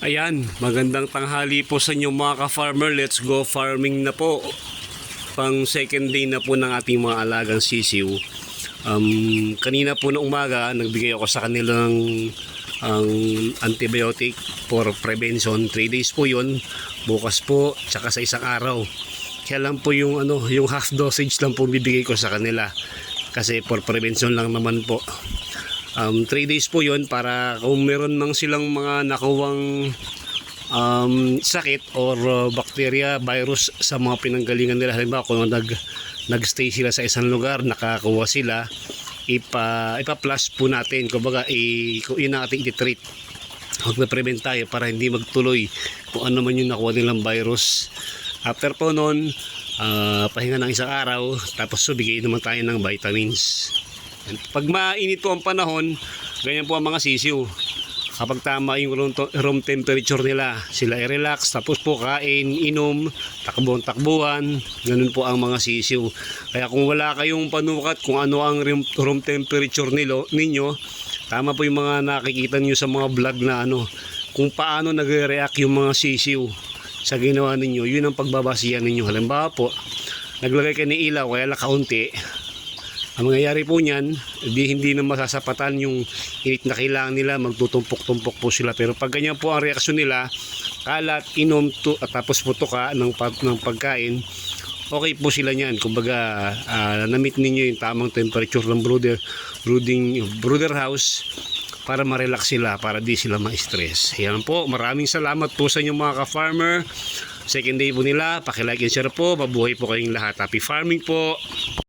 Ayan, magandang tanghali po sa inyo mga ka-farmer. Let's go farming na po. Pang second day na po ng ating mga alagang sisiw. Kanina po na umaga, nagbigay ako sa kanilang ang antibiotic for prevention. 3 days po yun. Bukas po, tsaka sa isang araw. Kaya lang po yung half dosage lang po bibigay ko sa kanila. Kasi for prevention lang naman po. 3 days po yon para kung meron mang silang mga nakuwang sakit or bacteria, virus sa mga pinanggalingan nila. Halimbawa kung nagstay sila sa isang lugar, nakakuha sila, ipa-flush po natin. Kumbaga, kung yun ang ating i-treat, magpe-prevent tayo para hindi magtuloy kung ano man yung nakuha nilang virus. After po nun, pahinga ng isang araw, tapos bigay naman tayo ng vitamins. Pag mainit po ang panahon, ganyan po ang mga sisiw. Kapag tama yung room temperature nila, sila i-relax, tapos po kain, inom, takbuhan, ganun po ang mga sisiw. Kaya kung wala kayong panukat kung ano ang room temperature ninyo, tama po yung mga nakikita niyo sa mga vlog na kung paano nagre-react yung mga sisiw sa ginawa ninyo, yun ang pagbabasihan ninyo. Halimbawa po, naglagay kayo ng ilaw, kaya kaunti. Ang mangyayari po niyan, hindi na masasapatan yung init na kailangan nila, magtutumpok-tumpok po sila. Pero pag ganyan po ang reaksyon nila, kalat, inom, at tapos putuka ng pagkain, okay po sila niyan. Kumbaga, na-meet ninyo yung tamang temperature ng brooder house para ma-relax sila, para di sila ma-stress. Yan po, maraming salamat po sa inyo mga ka-farmer. Second day po nila, paki-like and share po, mabuhay po kayong lahat. Happy farming po!